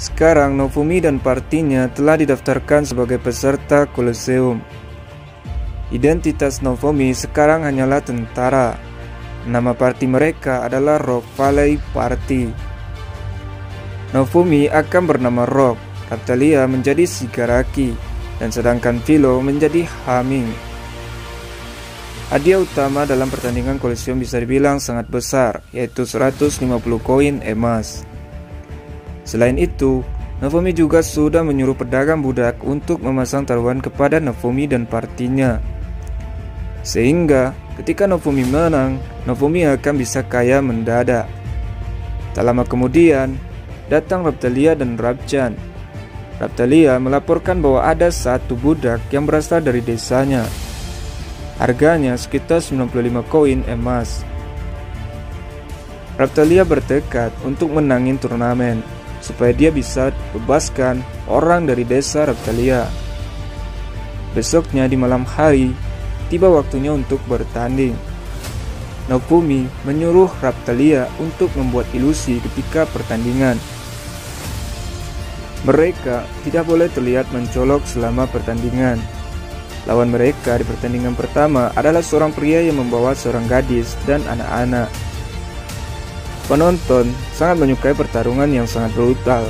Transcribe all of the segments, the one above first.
Sekarang Novumi dan partinya telah didaftarkan sebagai peserta Colosseum. Identitas Novumi sekarang hanyalah tentara. Nama parti mereka adalah Rock Valley Party. Novumi akan bernama Rock, Raphtalia menjadi Shigaraki, dan sedangkan Philo menjadi Humming. Hadiah utama dalam pertandingan Colosseum bisa dibilang sangat besar, yaitu 150 koin emas. Selain itu, Novumi juga sudah menyuruh pedagang budak untuk memasang taruhan kepada Novumi dan partinya. Sehingga ketika Novumi menang, Novumi akan bisa kaya mendadak. Tak lama kemudian, datang Raphtalia dan Rabjan. Raphtalia melaporkan bahwa ada satu budak yang berasal dari desanya. Harganya sekitar 95 koin emas. Raphtalia bertekad untuk menangin turnamen supaya dia bisa bebaskan orang dari desa Raphtalia. Besoknya di malam hari, tiba waktunya untuk bertanding. Novumi menyuruh Raphtalia untuk membuat ilusi ketika pertandingan. Mereka tidak boleh terlihat mencolok selama pertandingan. Lawan mereka di pertandingan pertama adalah seorang pria yang membawa seorang gadis dan anak-anak. Penonton sangat menyukai pertarungan yang sangat brutal.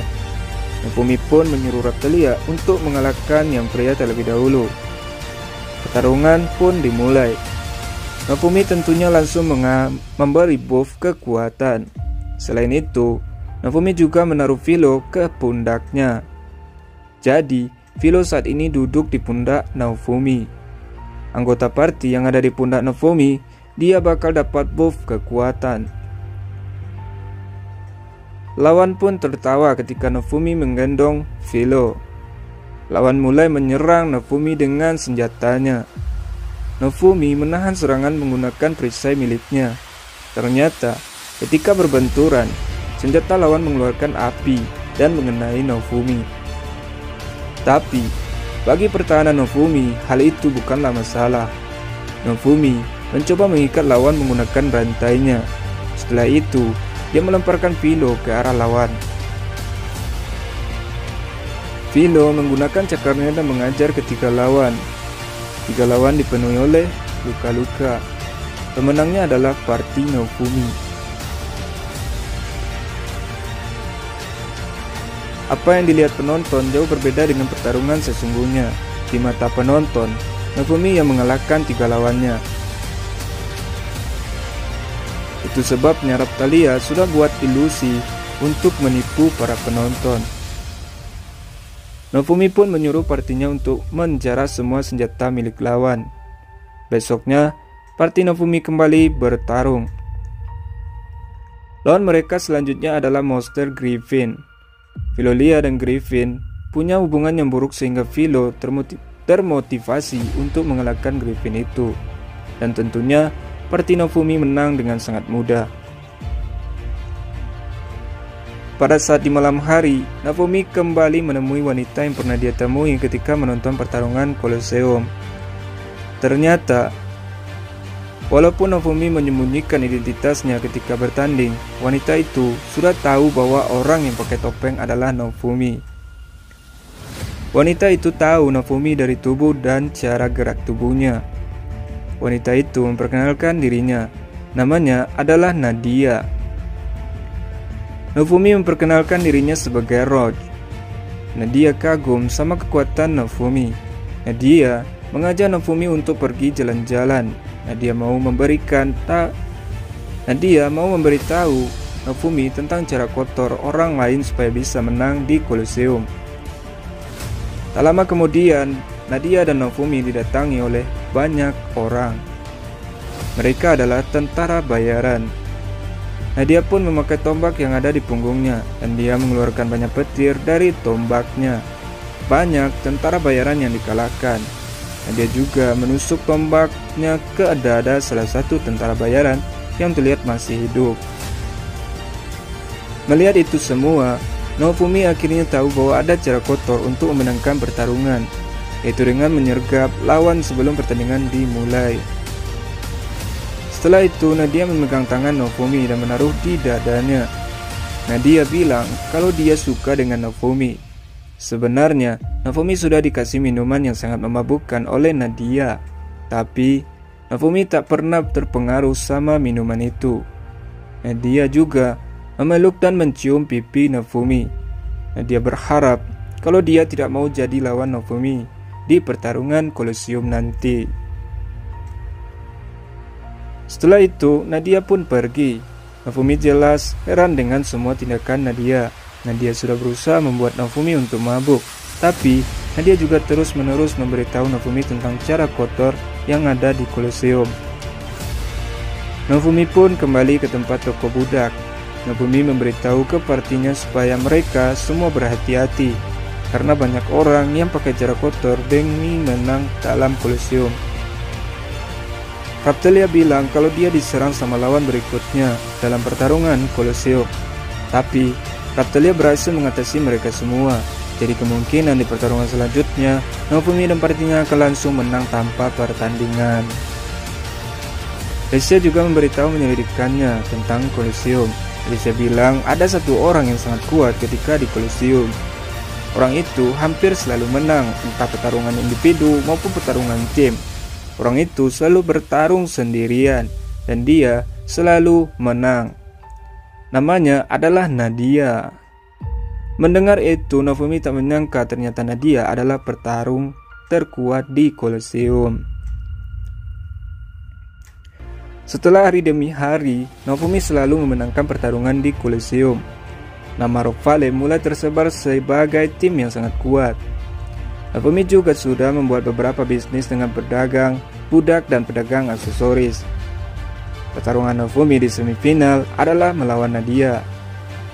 Novumi pun menyuruh Raphtalia untuk mengalahkan yang pria terlebih dahulu. Pertarungan pun dimulai. Novumi tentunya langsung memberi buff kekuatan. Selain itu, Novumi juga menaruh Philo ke pundaknya. Jadi, Philo saat ini duduk di pundak Novumi. Anggota party yang ada di pundak Novumi, dia bakal dapat buff kekuatan. Lawan pun tertawa ketika Novumi menggendong Philo. Lawan mulai menyerang Novumi dengan senjatanya. Novumi menahan serangan menggunakan perisai miliknya. Ternyata, ketika berbenturan, senjata lawan mengeluarkan api dan mengenai Novumi. Tapi, bagi pertahanan Novumi, hal itu bukanlah masalah. Novumi mencoba mengikat lawan menggunakan rantainya. Setelah itu, dia melemparkan Philo ke arah lawan. Philo menggunakan cakarnya dan mengajar ketiga lawan. Tiga lawan dipenuhi oleh luka-luka. Pemenangnya adalah parti Novumi. Apa yang dilihat penonton jauh berbeda dengan pertarungan sesungguhnya. Di mata penonton, Novumi yang mengalahkan tiga lawannya. Itu sebabnya Raphtalia sudah buat ilusi untuk menipu para penonton. Novumi pun menyuruh partinya untuk menjarah semua senjata milik lawan. Besoknya, parti Novumi kembali bertarung. Lawan mereka selanjutnya adalah monster Griffin. Philolia dan Griffin punya hubungan yang buruk sehingga Philo termotivasi untuk mengalahkan Griffin itu. Dan tentunya parti Novumi menang dengan sangat mudah. Pada saat di malam hari, Novumi kembali menemui wanita yang pernah dia temui ketika menonton pertarungan Colosseum. Ternyata, walaupun Novumi menyembunyikan identitasnya ketika bertanding, wanita itu sudah tahu bahwa orang yang pakai topeng adalah Novumi. Wanita itu tahu Novumi dari tubuh dan cara gerak tubuhnya. Wanita itu memperkenalkan dirinya. Namanya adalah Nadia. Novumi memperkenalkan dirinya sebagai Roach. Nadia kagum sama kekuatan Novumi. Nadia mengajak Novumi untuk pergi jalan-jalan. Nadia mau memberitahu Novumi tentang cara kotor orang lain supaya bisa menang di Colosseum. Tak lama kemudian, Nadia dan Novumi didatangi oleh banyak orang. Mereka adalah tentara bayaran. Nadia pun memakai tombak yang ada di punggungnya, dan dia mengeluarkan banyak petir dari tombaknya. Banyak tentara bayaran yang dikalahkan. Nadia juga menusuk tombaknya ke dada salah satu tentara bayaran yang terlihat masih hidup. Melihat itu semua, Novumi akhirnya tahu bahwa ada cara kotor untuk memenangkan pertarungan, yaitu dengan menyergap lawan sebelum pertandingan dimulai. Setelah itu, Nadia memegang tangan Novumi dan menaruh di dadanya. Nadia bilang kalau dia suka dengan Nofumi. Sebenarnya, Nofumi sudah dikasih minuman yang sangat memabukkan oleh Nadia, tapi Nofumi tak pernah terpengaruh sama minuman itu. Nadia juga memeluk dan mencium pipi Nofumi. Nadia berharap kalau dia tidak mau jadi lawan Nofumi di pertarungan Kolosium nanti. Setelah itu, Nadia pun pergi. Nofumi jelas heran dengan semua tindakan Nadia. Nadia sudah berusaha membuat Nofumi untuk mabuk, tapi Nadia juga terus-menerus memberitahu Nofumi tentang cara kotor yang ada di Kolosium. Nofumi pun kembali ke tempat toko budak. Nofumi memberitahu ke partinya supaya mereka semua berhati-hati, karena banyak orang yang pakai cara kotor demi menang dalam Kolosium. Raptalia bilang kalau dia diserang sama lawan berikutnya dalam pertarungan Kolosium, tapi Raptalia berhasil mengatasi mereka semua. Jadi kemungkinan di pertarungan selanjutnya Nofumi dan partinya akan langsung menang tanpa pertandingan. Alicia juga memberitahu menyelidikkannya tentang Kolosium. Alicia bilang ada satu orang yang sangat kuat ketika di Kolosium. Orang itu hampir selalu menang, entah pertarungan individu maupun pertarungan tim. Orang itu selalu bertarung sendirian dan dia selalu menang. Namanya adalah Nadia. Mendengar itu, Nofumi tak menyangka ternyata Nadia adalah petarung terkuat di Kolosium. Setelah hari demi hari, Nofumi selalu memenangkan pertarungan di Kolosium. Nama Rock Valley mulai tersebar sebagai tim yang sangat kuat. Nofumi juga sudah membuat beberapa bisnis dengan pedagang budak dan pedagang aksesoris. Pertarungan Nofumi di semifinal adalah melawan Nadia.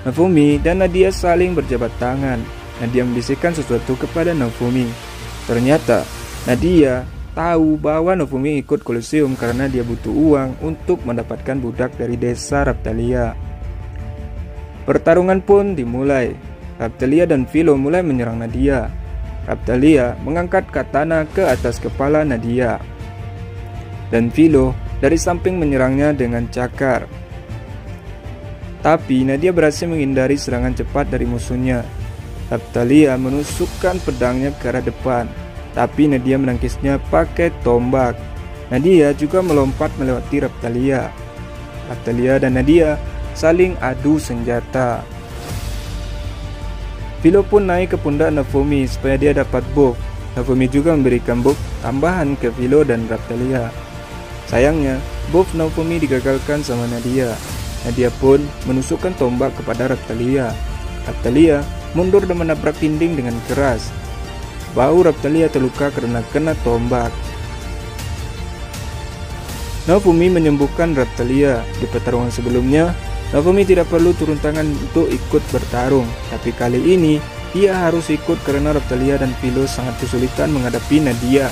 Nofumi dan Nadia saling berjabat tangan. Nadia membisikkan sesuatu kepada Nofumi. Ternyata Nadia tahu bahwa Nofumi ikut Kolosium karena dia butuh uang untuk mendapatkan budak dari desa Raptalia. Pertarungan pun dimulai. Raptalia dan Philo mulai menyerang Nadia. Raptalia mengangkat katana ke atas kepala Nadia, dan Philo dari samping menyerangnya dengan cakar. Tapi Nadia berhasil menghindari serangan cepat dari musuhnya. Raptalia menusukkan pedangnya ke arah depan, tapi Nadia menangkisnya pakai tombak. Nadia juga melompat melewati Raptalia. Raptalia dan Nadia saling adu senjata. Philo pun naik ke pundak Nofumi supaya dia dapat buff. Nofumi juga memberikan buff tambahan ke Philo dan Raptalia. Sayangnya, buff Nofumi digagalkan sama Nadia. Nadia pun menusukkan tombak kepada Raptalia. Raptalia mundur dan menabrak dinding dengan keras. Bahu Raptalia terluka karena kena tombak. Nofumi menyembuhkan Raptalia. Di pertarungan sebelumnya, Nofumi tidak perlu turun tangan untuk ikut bertarung, tapi kali ini dia harus ikut karena Raptalia dan Philo sangat kesulitan menghadapi Nadia.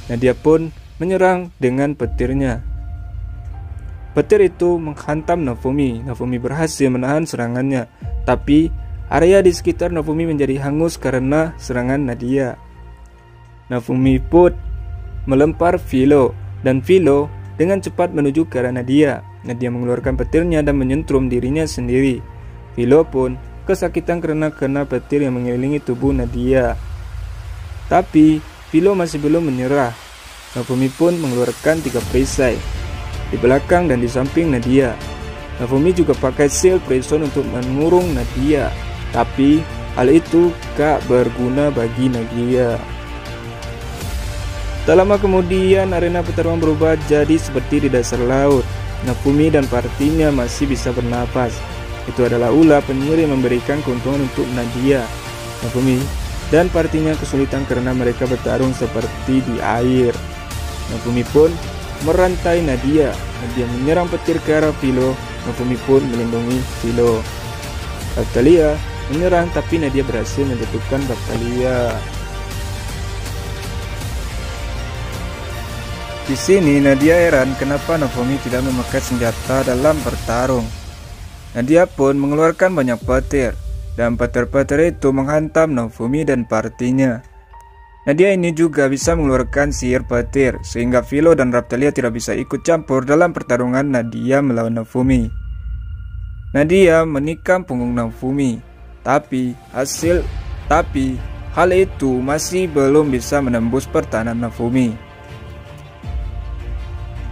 Nadia pun menyerang dengan petirnya. Petir itu menghantam Nofumi. Nofumi berhasil menahan serangannya, tapi area di sekitar Nofumi menjadi hangus karena serangan Nadia. Nofumi pun melempar Philo, dan Philo dengan cepat menuju ke arah Nadia. Nadia mengeluarkan petirnya dan menyentrum dirinya sendiri. Philo pun kesakitan karena kena petir yang mengelilingi tubuh Nadia. Tapi Philo masih belum menyerah. Nofumi pun mengeluarkan 3 perisai di belakang dan di samping Nadia. Nofumi juga pakai shield prison untuk mengurung Nadia, tapi hal itu gak berguna bagi Nadia. Tak lama kemudian arena pertarungan berubah jadi seperti di dasar laut. Nofumi dan partinya masih bisa bernapas. Itu adalah ulah penyihir yang memberikan keuntungan untuk Nadia. Nofumi dan partinya kesulitan karena mereka bertarung seperti di air. Nofumi pun merantai Nadia. Nadia menyerang petir ke arah Philo. Nofumi pun melindungi Philo. Raptalia menyerang, tapi Nadia berhasil menjatuhkan Raptalia. Di sini Nadia heran kenapa Nofumi tidak memakai senjata dalam bertarung. Nadia pun mengeluarkan banyak petir, dan petir-petir itu menghantam Nofumi dan partinya. Nadia ini juga bisa mengeluarkan sihir petir, sehingga Philo dan Raptalia tidak bisa ikut campur dalam pertarungan Nadia melawan Nofumi. Nadia menikam punggung Naofumi. Tapi hal itu masih belum bisa menembus pertahanan Naofumi.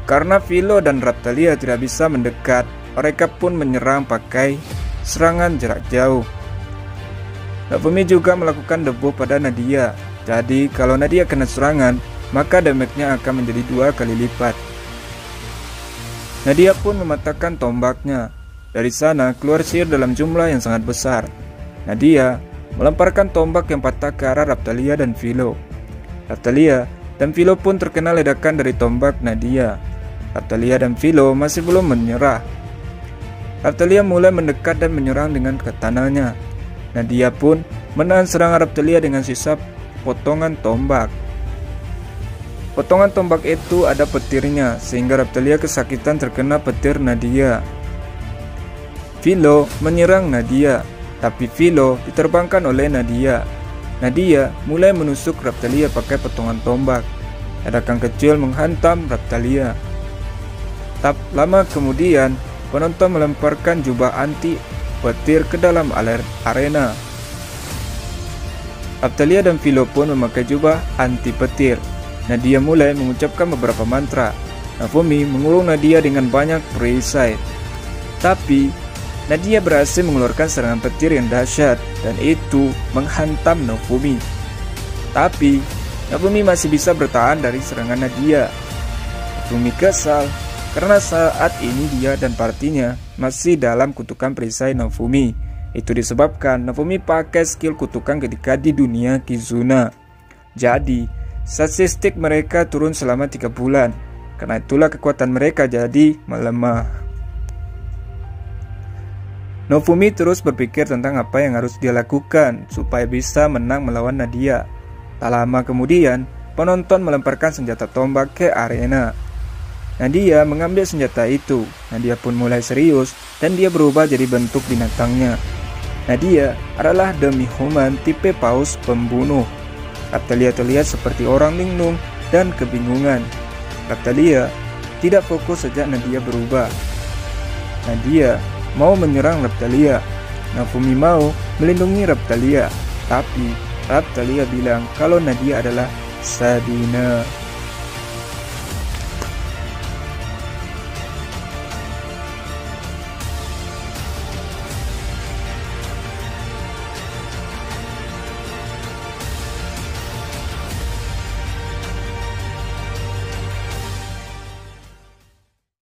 Karena Philo dan Raphtalia tidak bisa mendekat, mereka pun menyerang pakai serangan jarak jauh. Naofumi juga melakukan debuff pada Nadia. Jadi kalau Nadia kena serangan, maka damage-nya akan menjadi 2 kali lipat. Nadia pun mematahkan tombaknya. Dari sana keluar sihir dalam jumlah yang sangat besar. Nadia melemparkan tombak yang patah ke arah Raphtalia dan Philo. Raphtalia dan Philo pun terkena ledakan dari tombak Nadia. Raphtalia dan Philo masih belum menyerah. Raphtalia mulai mendekat dan menyerang dengan katananya. Nadia pun menahan serangan Raphtalia dengan sisa potongan tombak. Potongan tombak itu ada petirnya, sehingga Raphtalia kesakitan terkena petir Nadia. Philo menyerang Nadia, tapi Philo diterbangkan oleh Nadia. Nadia mulai menusuk Raphtalia pakai potongan tombak. Ledakan kecil menghantam Raphtalia. Tak lama kemudian, penonton melemparkan jubah anti petir ke dalam arena. Raphtalia dan Philo pun memakai jubah anti petir. Nadia mulai mengucapkan beberapa mantra. Naofumi mengurung Nadia dengan banyak perisai. Tapi Nadia berhasil mengeluarkan serangan petir yang dahsyat dan itu menghantam Naofumi. Tapi Naofumi masih bisa bertahan dari serangan Nadia. Naofumi kesal karena saat ini dia dan partinya masih dalam kutukan perisai Naofumi. Itu disebabkan Naofumi pakai skill kutukan ketika di dunia Kizuna. Jadi statistik mereka turun selama 3 bulan. Karena itulah kekuatan mereka jadi melemah. Naofumi terus berpikir tentang apa yang harus dia lakukan supaya bisa menang melawan Nadia. Tak lama kemudian, penonton melemparkan senjata tombak ke arena. Nadia mengambil senjata itu. Nadia pun mulai serius dan dia berubah jadi bentuk binatangnya. Nadia adalah demi-human tipe paus pembunuh. Raphtalia terlihat seperti orang linglung dan kebingungan. Raphtalia tidak fokus sejak Nadia berubah. Nadia mau menyerang Raphtalia. Naofumi mau melindungi Raphtalia, tapi Raphtalia bilang kalau Nadia adalah Sadina.